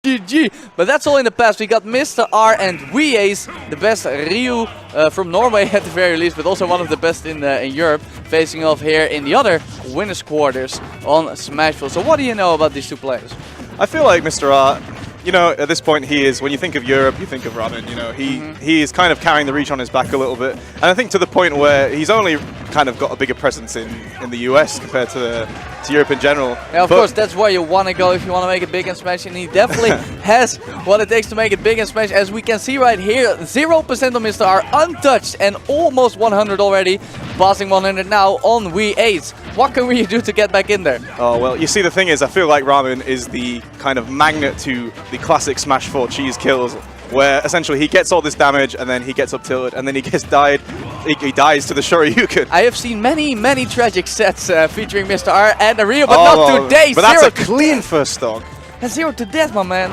GG. But that's all in the past. We got Mr. R and WiiASE, the best Ryu from Norway at the very least, but also one of the best in Europe, facing off here in the other winners quarters on Smashville. So what do you know about these two players? I feel like Mr. R, you know, at this point he is, when you think of Europe, you think of Ramen, you know, he is kind of carrying the reach on his back a little bit. And I think to the point where he's only kind of got a bigger presence in the US compared to Europe in general. Yeah, of course, that's where you want to go if you want to make it big and Smash, and he definitely has what it takes to make it big and Smash. As we can see right here, 0% on Mr. R, untouched, and almost 100 already, passing 100 now on WiiASE. What can we do to get back in there? Oh, well, you see, the thing is, I feel like Ramen is the kind of magnet to the classic Smash 4 cheese kills, where essentially he gets all this damage and then he gets up tilted and then he gets he dies to the Shoryuken. I have seen many tragic sets featuring Mr. R and Ryu, but not today. But that's a clean first stock. That's 0 to death, my man.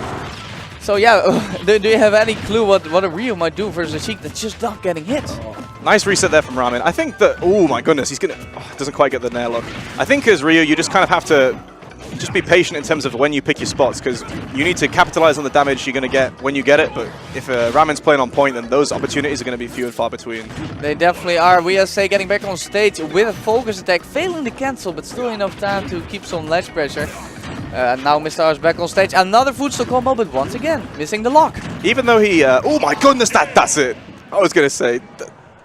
So yeah, do you have any clue what a Ryu might do versus a Sheik that's just not getting hit? Nice reset there from Ramen. I think that, oh my goodness, he's gonna, doesn't quite get the nail up. I think as Ryu, you just kind of have to just be patient in terms of when you pick your spots, because you need to capitalize on the damage you're going to get when you get it, but if Ramen's playing on point, then those opportunities are going to be few and far between. They definitely are. WiiASE getting back on stage with a focus attack, failing to cancel, but still enough time to keep some ledge pressure. Now Mr. R is back on stage. Another footstool combo, but once again, missing the lock. Even though he, oh my goodness, that's it. I was going to say,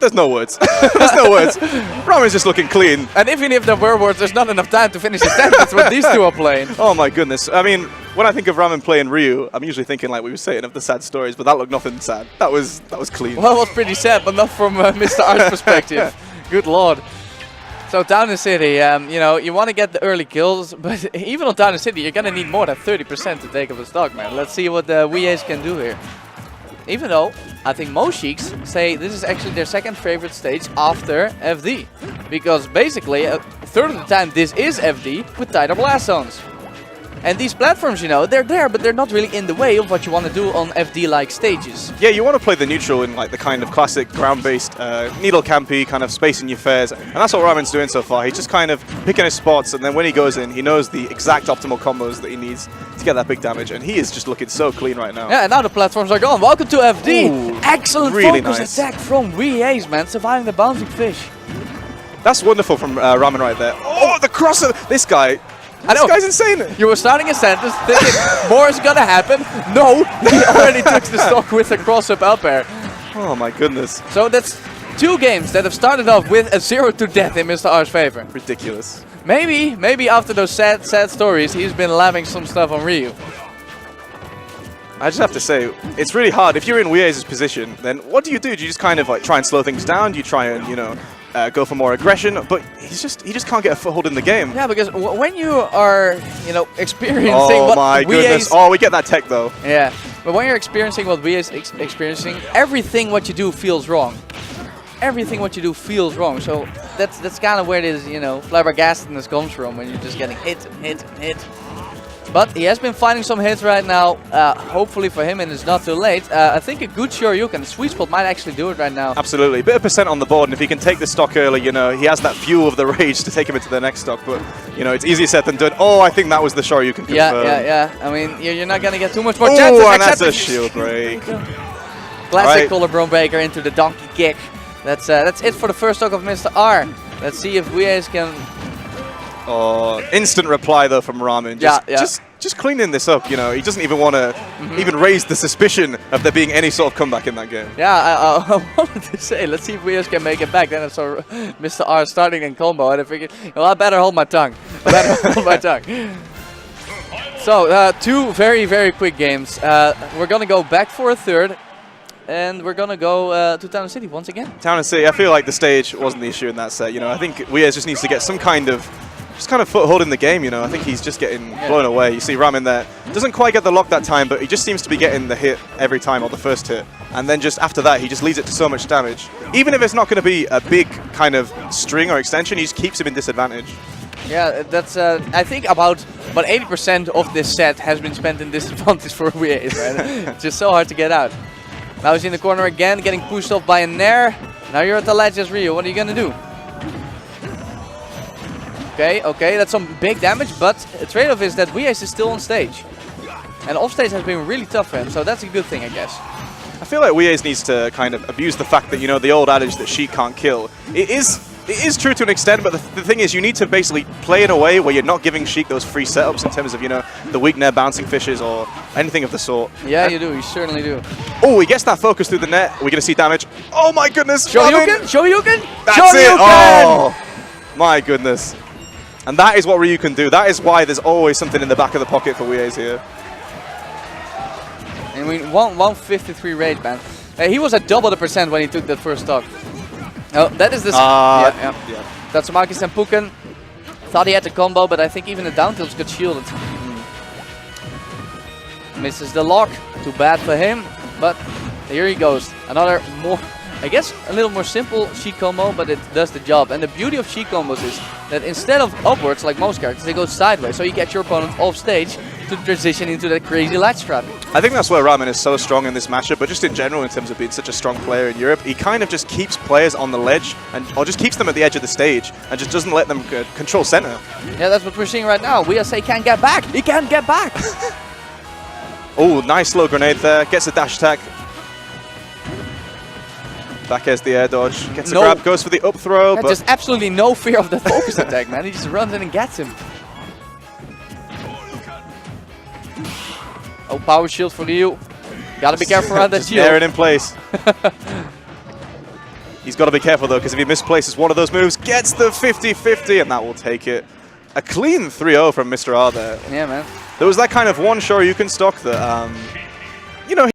there's no words. There's no words. Ramen's just looking clean. And even if there were words, there's not enough time to finish the sentence when these two are playing. Oh my goodness. I mean, when I think of Ramen playing Ryu, I'm usually thinking, like we were saying, of the sad stories, but that looked nothing sad. That was clean. Well, it was pretty sad, but not from Mr. R's perspective. Good lord. So Town and City, you know, you want to get the early kills, but even on Town and City, you're going to need more than 30% to take up the stock, man. Let's see what the WiiASE can do here. Even though I think most Sheiks say this is actually their second favorite stage after FD. Because basically a third of the time this is FD with tighter blast zones. And these platforms, you know, they're there, but they're not really in the way of what you want to do on FD-like stages. Yeah, you want to play the neutral in like the kind of classic ground-based needle campy kind of spacing your fares, and that's what Ramen's doing so far. He's just kind of picking his spots, and then when he goes in, he knows the exact optimal combos that he needs to get that big damage, and he is just looking so clean right now. Yeah, and now the platforms are gone. Welcome to FD. Ooh, excellent really focus nice attack from WiiASE, man, surviving the bouncing fish. That's wonderful from Ramen right there. Oh, the crosser! This guy. I know. This guy's insane. You were starting a sentence thinking more is gonna happen. No, he already took the stock with a cross-up up air. Oh my goodness. So that's two games that have started off with a 0 to death in Mr. R's favor. Ridiculous. Maybe after those sad stories, he's been labbing some stuff on Ryu. I just have to say, it's really hard. If you're in WiiASE's position, then what do? Do you just kind of like try and slow things down? Do you try and, you know, go for more aggression? But he just can't get a foothold in the game. Yeah, because when you are, you know, experiencing what my goodness. Oh, we get that tech though. Yeah, but when you're experiencing what WiiASE is experiencing, everything what you do feels wrong. Everything what you do feels wrong. So that's kind of where this, you know, flabbergastedness comes from, when you're just getting hit and hit and hit. But he has been finding some hits right now, hopefully for him, and it's not too late. I think a good Shoryuken, Sweet Spot, might actually do it right now. Absolutely. A bit of percent on the board, and if he can take the stock early, you know, he has that fuel of the rage to take him into the next stock. But, you know, it's easier said than done. Oh, I think that was the Shoryuken confirmed. Yeah. I mean, you're not going to get too much more chances. Oh, and that's a shield break. Classic collarbone breaker into the donkey kick. That's it for the first stock of Mr. R. Let's see if WiiASE can... Oh, instant reply though from Ramen. Just cleaning this up, you know. He doesn't even want to even raise the suspicion of there being any sort of comeback in that game. Yeah, I wanted to say, let's see if WiiASE can make it back. Then I saw Mr. R starting in combo, and I figured, well, I better hold my tongue. So, two very quick games. We're going to go back for a third. And we're going to go to Town and City once again. Town and City, I feel like the stage wasn't the issue in that set. You know, I think WiiASE just needs to get some kind of foothold in the game, you know. I think he's just getting blown away. You see Ramen there. Doesn't quite get the lock that time, but he just seems to be getting the hit every time, or the first hit. And then just after that, he just leads it to so much damage. Even if it's not going to be a big kind of string or extension, he just keeps him in disadvantage. Yeah, that's, I think about 80% of this set has been spent in disadvantage for WiiASE, right? It's just so hard to get out. Now he's in the corner again, getting pushed off by a Nair. Now you're at the ledge as Ryu. What are you going to do? Okay, that's some big damage, but the trade-off is that WiiASE is still on stage. And offstage has been really tough for him, so that's a good thing, I guess. I feel like WiiASE needs to kind of abuse the fact that, you know, the old adage that Sheik can't kill. It is true to an extent, but the thing is you need to basically play in a way where you're not giving Sheik those free setups in terms of, you know, the weak nair bouncing fishes or anything of the sort. Yeah, you do. You certainly do. Oh, he gets that focus through the net. We're going to see damage. Oh my goodness. Shoryuken! Shoryuken! That's Shoryuken! it. Oh, my goodness. And that is what Ryu can do. That is why there's always something in the back of the pocket for WiiASE here. I mean, 153 rage, man. He was at double the percent when he took that first stock. Oh, that is this. Yeah. Tatsumaki Senpuken thought he had the combo, but I think even the down tilts got shielded. Misses the lock. Too bad for him. But here he goes. Another more, I guess, a little more simple Sheik combo, but it does the job. And the beauty of Sheik combos is that instead of upwards like most characters, they go sideways. So you get your opponent off stage to transition into that crazy latch trap. I think that's where Ramen is so strong in this matchup, but just in general in terms of being such a strong player in Europe, he kind of just keeps players on the ledge or just keeps them at the edge of the stage and just doesn't let them control center. Yeah, that's what we're seeing right now. WiiASE can't get back. He can't get back. Oh, nice low grenade there. Gets a dash attack. Back airs the air dodge. Gets a grab, goes for the up throw. Yeah, but just absolutely no fear of the focus attack, man. He just runs in and gets him. Oh, power shield for Ryu. Gotta be careful around that shield. Air it in place. He's got to be careful though, because if he misplaces one of those moves, gets the 50-50, and that will take it. A clean 3-0 from Mr. R there. Yeah, man. There was that kind of one Shoryuken stock that, you know,